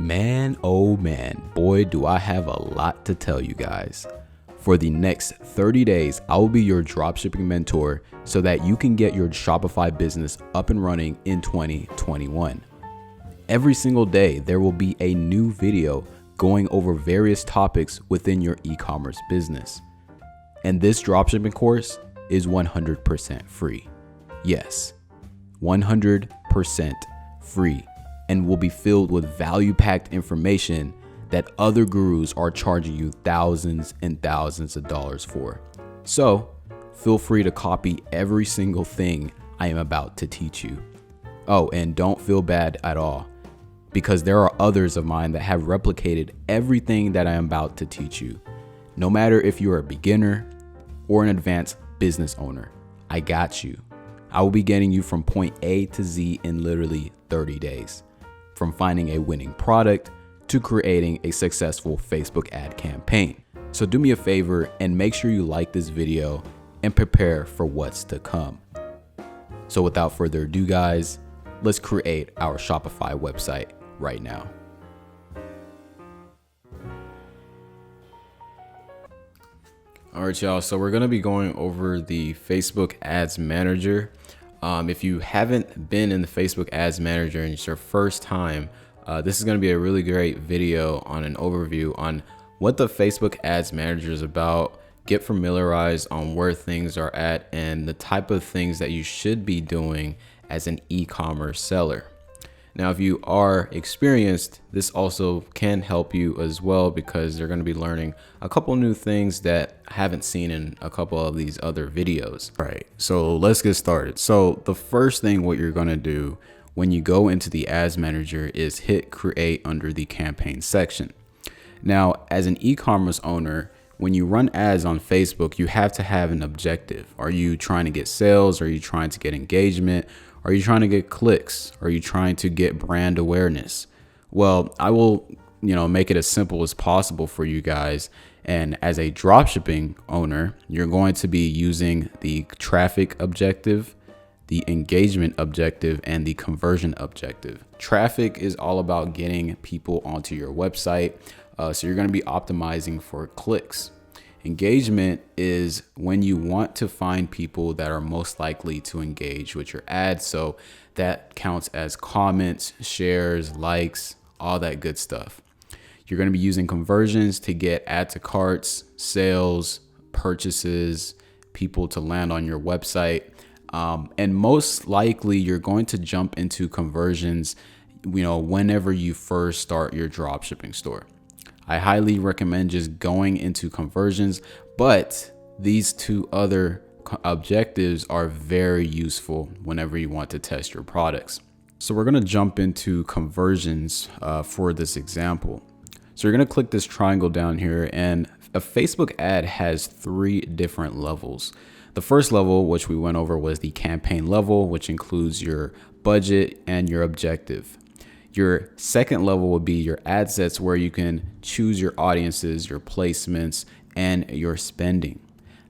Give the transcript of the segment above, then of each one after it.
Man, oh man, boy, do I have a lot to tell you guys. For the next 30 days, I will be your dropshipping mentor so that you can get your Shopify business up and running in 2021. Every single day, there will be a new video going over various topics within your e-commerce business. And this dropshipping course is 100% free. Yes, 100% free, and will be filled with value-packed information that other gurus are charging you thousands and thousands of dollars for. So feel free to copy every single thing I am about to teach you. Oh, and don't feel bad at all, because there are others of mine that have replicated everything that I am about to teach you. No matter if you're a beginner or an advanced business owner, I got you. I will be getting you from point A to Z in literally 30 days, from finding a winning product to creating a successful Facebook ad campaign. So do me a favor and make sure you like this video and prepare for what's to come. So without further ado, guys, let's create our Shopify website right now. All right, y'all. So we're going to be going over the Facebook Ads Manager. If you haven't been in the Facebook Ads Manager and it's your first time, this is going to be a really great video on an overview on what the Facebook Ads Manager is about. Get familiarized on where things are at and the type of things that you should be doing as an e-commerce seller. Now, if you are experienced, this also can help you as well, because you're going to be learning a couple new things that I haven't seen in a couple of these other videos. All right, so let's get started. So the first thing what you're going to do when you go into the Ads Manager is hit create under the campaign section. Now, as an e-commerce owner, when you run ads on Facebook, you have to have an objective. Are you trying to get sales? Are you trying to get engagement? Are you trying to get clicks? Are you trying to get brand awareness? Well, I will, make it as simple as possible for you guys. And as a dropshipping owner, you're going to be using the traffic objective, the engagement objective, and the conversion objective. Traffic is all about getting people onto your website. So you're going to be optimizing for clicks. Engagement is when you want to find people that are most likely to engage with your ad. So that counts as comments, shares, likes, all that good stuff. You're going to be using conversions to get add to carts, sales, purchases, people to land on your website. And most likely you're going to jump into conversions, whenever you first start your dropshipping store. I highly recommend just going into conversions, but these two other objectives are very useful whenever you want to test your products. So we're going to jump into conversions for this example. So you're going to click this triangle down here, and a Facebook ad has 3 different levels. The first level, which we went over, was the campaign level, which includes your budget and your objective. Your second level would be your ad sets, where you can choose your audiences, your placements, and your spending.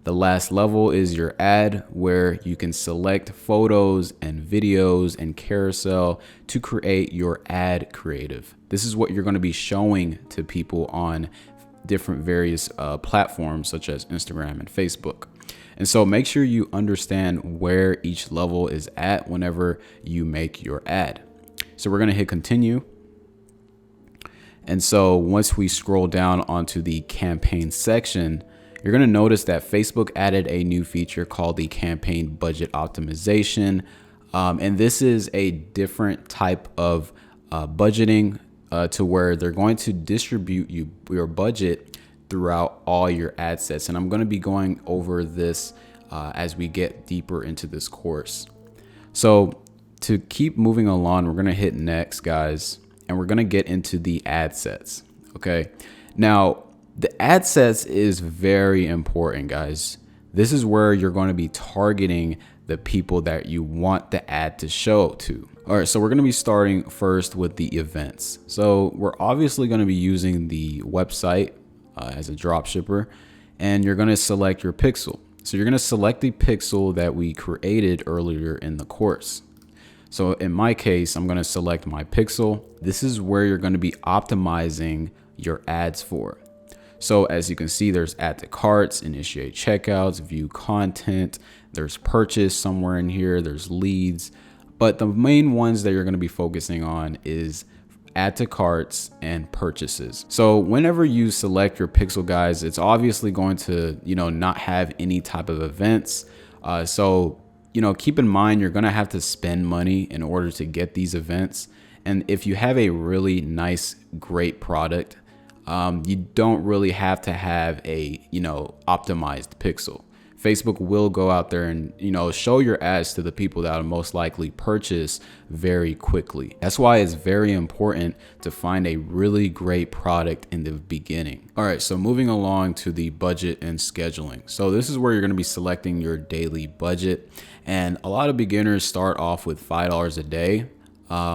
The last level is your ad, where you can select photos and videos and carousel to create your ad creative. This is what you're going to be showing to people on different various platforms such as Instagram and Facebook. And so make sure you understand where each level is at whenever you make your ad. So we're going to hit continue. And so once we scroll down onto the campaign section, you're going to notice that Facebook added a new feature called the campaign budget optimization. And this is a different type of budgeting to where they're going to distribute your budget throughout all your ad sets. And I'm going to be going over this as we get deeper into this course. So to keep moving along, we're going to hit next, guys, and we're going to get into the ad sets. Okay. Now, the ad sets is very important, guys. This is where you're going to be targeting the people that you want the ad to show to. All right. So we're going to be starting first with the events. So we're obviously going to be using the website as a drop shipper, and you're going to select your pixel. So you're going to select the pixel that we created earlier in the course. So in my case, I'm going to select my pixel. This is where you're going to be optimizing your ads for. So as you can see, there's add to carts, initiate checkouts, view content, there's purchase somewhere in here, there's leads. But the main ones that you're going to be focusing on is add to carts and purchases. So whenever you select your pixel, guys, it's obviously going to, not have any type of events. So keep in mind, you're going to have to spend money in order to get these events. And if you have a really nice, great product, you don't really have to have a, optimized pixel. Facebook will go out there and, show your ads to the people that will most likely purchase very quickly. That's why it's very important to find a really great product in the beginning. All right, so moving along to the budget and scheduling. So this is where you're going to be selecting your daily budget. And a lot of beginners start off with $5 a day.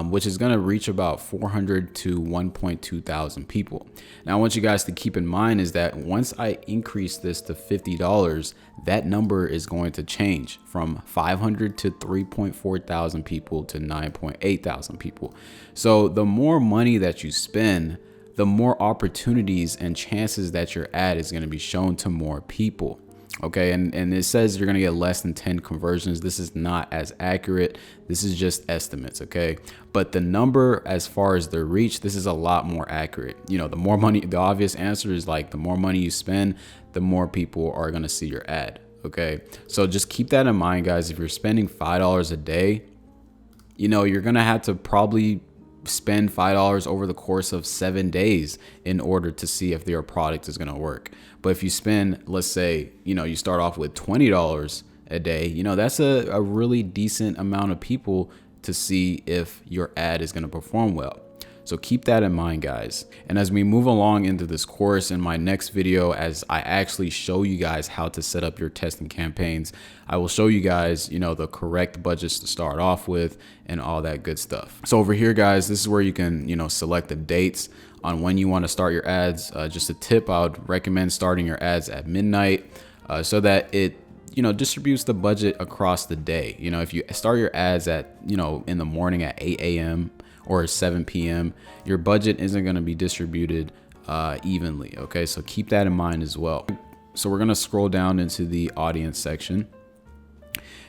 Which is going to reach about 400 to 1.2 thousand people. Now, I want you guys to keep in mind is that once I increase this to $50, that number is going to change from 500 to 3.4 thousand people to 9.8 thousand people. So the more money that you spend, the more opportunities and chances that your ad is going to be shown to more people. Okay, and it says you're gonna get less than 10 conversions. This is not as accurate. This is just estimates, okay? But the number as far as the reach, this is a lot more accurate. The more money, the obvious answer is like the more money you spend, the more people are gonna see your ad, okay? So just keep that in mind, guys. If you're spending $5 a day, you're gonna have to probably spend $5 over the course of 7 days in order to see if your product is going to work. But if you spend, let's say, you start off with $20 a day, that's a really decent amount of people to see if your ad is going to perform well. So keep that in mind, guys. And as we move along into this course, in my next video, as I actually show you guys how to set up your testing campaigns, I will show you guys, the correct budgets to start off with and all that good stuff. So over here, guys, this is where you can, select the dates on when you want to start your ads. Just a tip, I would recommend starting your ads at midnight so that it distributes the budget across the day. If you start your ads at, in the morning at 8 a.m. or 7 p.m., your budget isn't going to be distributed evenly. Okay, so keep that in mind as well. So we're going to scroll down into the audience section.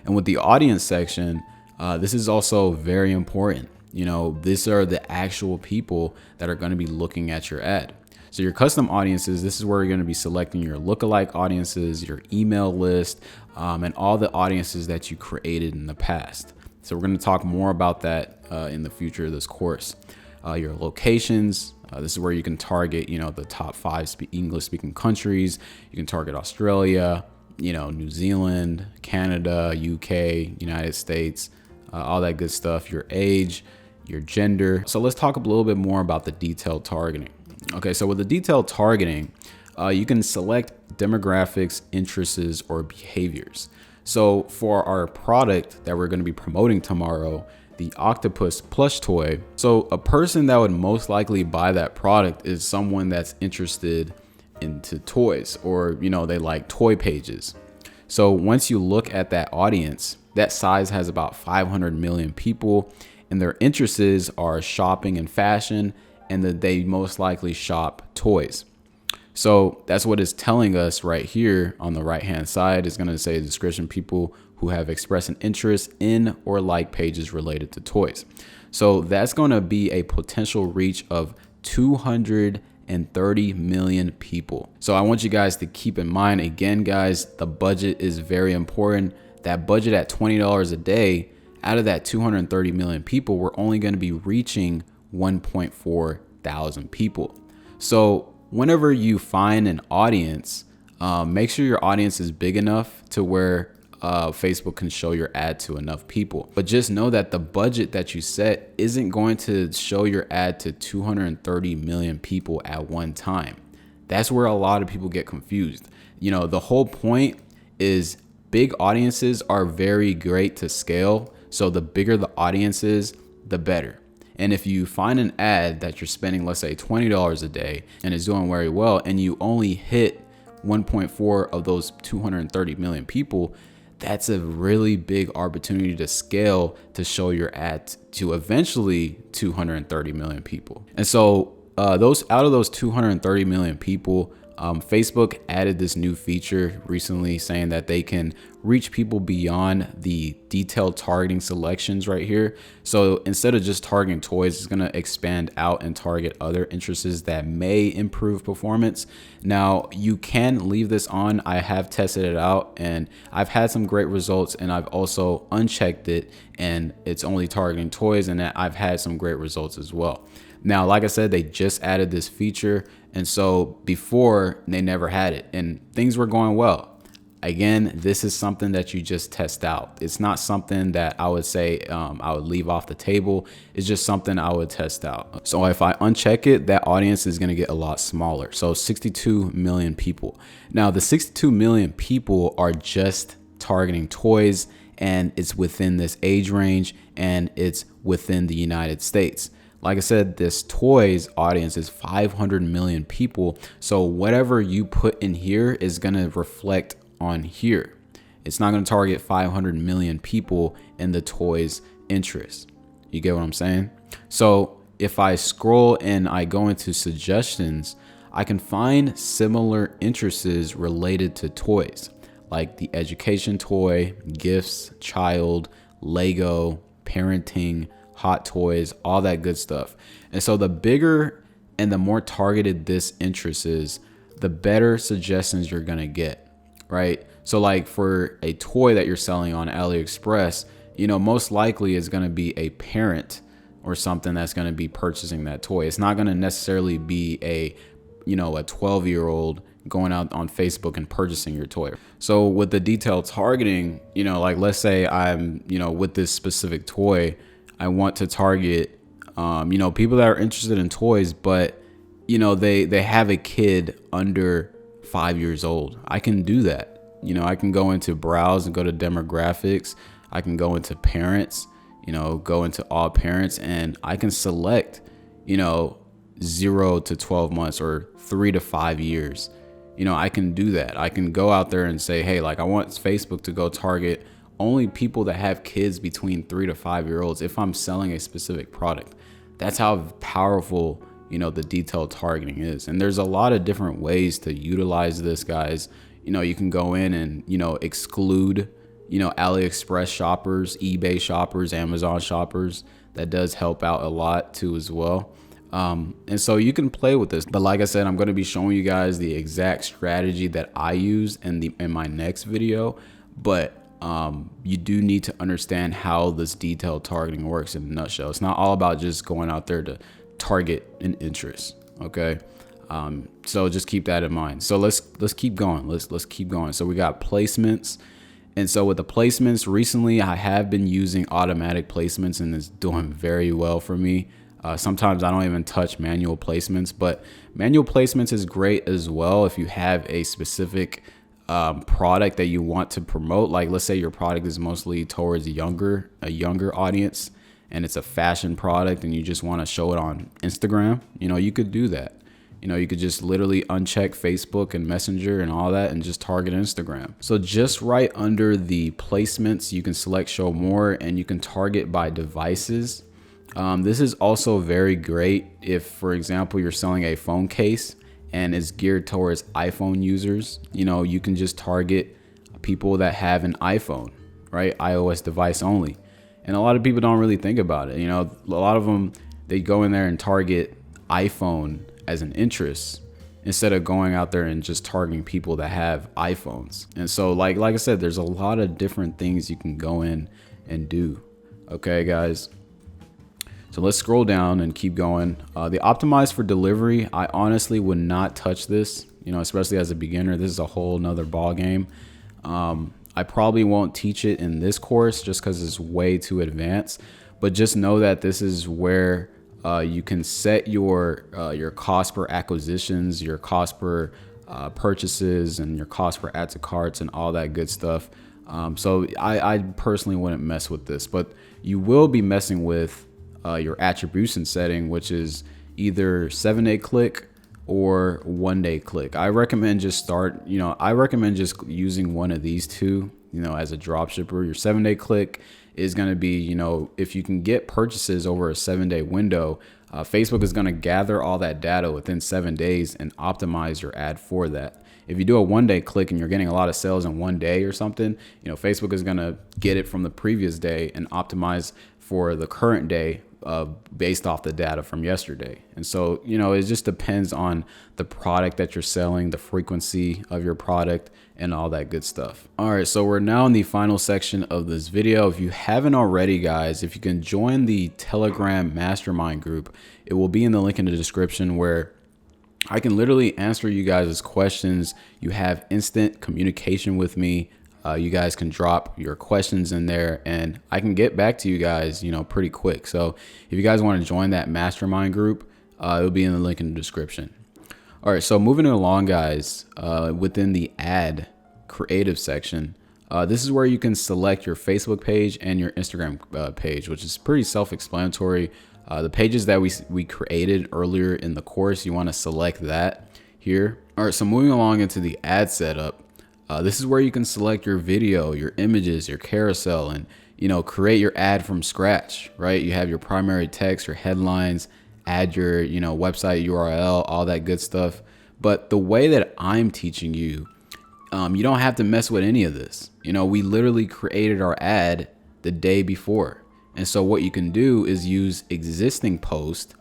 And with the audience section, this is also very important. These are the actual people that are going to be looking at your ad. So your custom audiences, this is where you're going to be selecting your lookalike audiences, your email list, and all the audiences that you created in the past. So we're going to talk more about that in the future of this course. Your locations, this is where you can target, the top 5 English speaking countries. You can target Australia, New Zealand, Canada, UK, United States, all that good stuff. Your age, your gender. So let's talk a little bit more about the detailed targeting. Okay, so with the detailed targeting, you can select demographics, interests, or behaviors. So for our product that we're going to be promoting tomorrow, the octopus plush toy, so a person that would most likely buy that product is someone that's interested into toys, or they like toy pages. So once you look at that audience, that size has about 500 million people, and their interests are shopping and fashion, and that they most likely shop toys. So that's what it's telling us right here on the right hand side. Is going to say description: people who have expressed an interest in or like pages related to toys. So that's going to be a potential reach of 230 million people. So I want you guys to keep in mind, again, guys, the budget is very important. That budget at $20 a day, out of that 230 million people, we're only going to be reaching 1.4 thousand people. So whenever you find an audience, make sure your audience is big enough to where Facebook can show your ad to enough people. But just know that the budget that you set isn't going to show your ad to 230 million people at one time. That's where a lot of people get confused. The whole point is big audiences are very great to scale. So the bigger the audience is, the better. And if you find an ad that you're spending, let's say $20 a day, and is doing very well, and you only hit 1.4 of those 230 million people, that's a really big opportunity to scale to show your ad to eventually 230 million people. And so those out of those 230 million people, Facebook added this new feature recently saying that they can reach people beyond the detailed targeting selections right here. So instead of just targeting toys, it's going to expand out and target other interests that may improve performance. Now, you can leave this on. I have tested it out and I've had some great results, and I've also unchecked it and it's only targeting toys, and I've had some great results as well. Now, like I said, they just added this feature, and so before they never had it and things were going well. Again, this is something that you just test out. It's not something that I would say I would leave off the table. It's just something I would test out. So if I uncheck it, that audience is going to get a lot smaller. So 62 million people. Now, the 62 million people are just targeting toys, and it's within this age range, and it's within the United States. Like I said, this toys audience is 500 million people. So whatever you put in here is going to reflect on here. It's not going to target 500 million people in the toys interest. You get what I'm saying? So if I scroll and I go into suggestions, I can find similar interests related to toys, like the education toy, gifts, child, Lego, parenting, hot toys, all that good stuff. And so the bigger and the more targeted this interest is, the better suggestions you're going to get, right? So like for a toy that you're selling on AliExpress, most likely is going to be a parent or something that's going to be purchasing that toy. It's not going to necessarily be a 12-year-old going out on Facebook and purchasing your toy. So with the detailed targeting, like let's say I'm, with this specific toy, I want to target, people that are interested in toys, but, they have a kid under 5 years old. I can do that. I can go into browse and go to demographics. I can go into parents, go into all parents, and I can select, 0 to 12 months or 3 to 5 years. I can do that. I can go out there and say, hey, like I want Facebook to go target only people that have kids between 3 to 5 year olds if I'm selling a specific product. That's how powerful, the detailed targeting is. And there's a lot of different ways to utilize this, guys. You can go in and, exclude, AliExpress shoppers, eBay shoppers, Amazon shoppers. That does help out a lot too as well. And so you can play with this. But like I said, I'm going to be showing you guys the exact strategy that I use in my next video. But you do need to understand how this detailed targeting works in a nutshell. It's not all about just going out there to target an interest. Okay. So just keep that in mind. So let's keep going. Let's keep going. So we got placements. And so with the placements recently, I have been using automatic placements, and it's doing very well for me. Sometimes I don't even touch manual placements, but manual placements is great as well if you have a specific product that you want to promote. Like let's say your product is mostly towards a younger audience, and it's a fashion product, and you just want to show it on Instagram. You could do that. You could just literally uncheck Facebook and Messenger and all that and just target Instagram. So just right under the placements, you can select show more, and you can target by devices. This is also very great if, for example, you're selling a phone case and it's geared towards iPhone users. You can just target people that have an iPhone, right? iOS device only. And a lot of people don't really think about it. A lot of them, they go in there and target iPhone as an interest instead of going out there and just targeting people that have iPhones. And so like I said, there's a lot of different things you can go in and do. Okay, guys. So let's scroll down and keep going. The optimize for delivery, I honestly would not touch this, especially as a beginner. This is a whole nother ball game. I probably won't teach it in this course just because it's way too advanced. But just know that this is where you can set your cost per acquisitions, your cost per purchases, and your cost per add to carts and all that good stuff. So I personally wouldn't mess with this, but you will be messing with your attribution setting, which is either 7-day click or 1-day click. I recommend just using one of these two as a drop shipper. Your 7-day click is going to be, if you can get purchases over a 7-day window, Facebook is going to gather all that data within 7 days and optimize your ad for that. If you do a 1-day click and you're getting a lot of sales in 1 day or something, Facebook is going to get it from the previous day and optimize for the current day based off the data from yesterday. And so, it just depends on the product that you're selling, the frequency of your product, and all that good stuff. All right, so we're now in the final section of this video. If you haven't already, guys, if you can join the Telegram mastermind group, it will be in the link in the description, where I can literally answer you guys' questions. You have instant communication with me. You guys can drop your questions in there and I can get back to you guys, pretty quick. So if you guys want to join that mastermind group, it'll be in the link in the description. All right, so moving along, guys, within the ad creative section, this is where you can select your Facebook page and your Instagram page, which is pretty self-explanatory. The pages that we created earlier in the course, you want to select that here. All right, so moving along into the ad setup, this is where you can select your video, your images, your carousel, and create your ad from scratch, right? You have your primary text, your headlines, add your website URL, all that good stuff. But the way that I'm teaching you, you don't have to mess with any of this. We literally created our ad the day before. And so what you can do is use existing posts.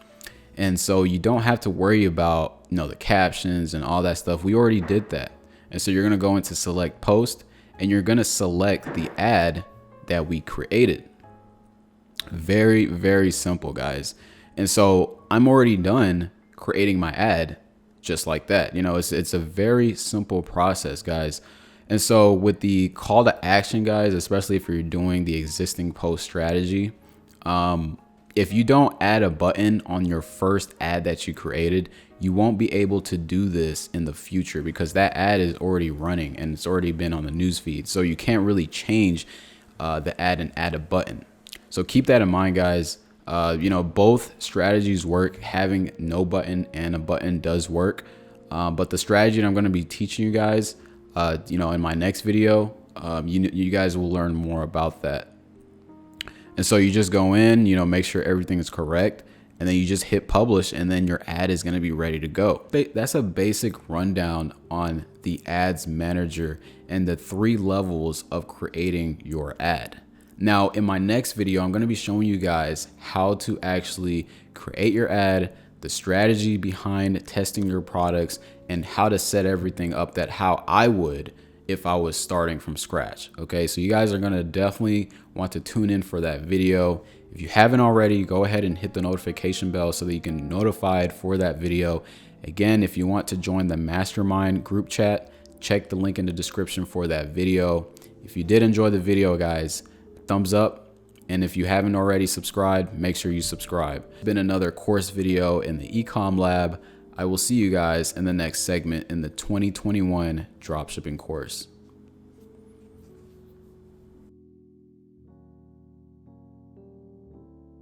And so you don't have to worry about, the captions and all that stuff. We already did that. And so you're going to go into select post and you're going to select the ad that we created. Very, very simple, guys. And so I'm already done creating my ad just like that. It's a very simple process, guys. And so with the call to action, guys, especially if you're doing the existing post strategy, if you don't add a button on your first ad that you created, you won't be able to do this in the future because that ad is already running and it's already been on the newsfeed. So you can't really change the ad and add a button. So keep that in mind, guys. Both strategies work. Having no button and a button does work. But the strategy that I'm going to be teaching you guys, in my next video, you guys will learn more about that. And so you just go in, make sure everything is correct, and then you just hit publish, and then your ad is going to be ready to go. That's a basic rundown on the ads manager and the 3 levels of creating your ad. Now, in my next video, I'm going to be showing you guys how to actually create your ad, the strategy behind testing your products, and how to set everything up that how I would if I was starting from scratch. Okay, so you guys are going to definitely want to tune in for that video. If you haven't already, go ahead and hit the notification bell so that you can be notified for that video. Again, if you want to join the mastermind group chat, check the link in the description for that video. If you did enjoy the video, guys, thumbs up. And if you haven't already subscribed, make sure you subscribe. It's been another course video in the Ecom Lab. I will see you guys in the next segment in the 2021 dropshipping course.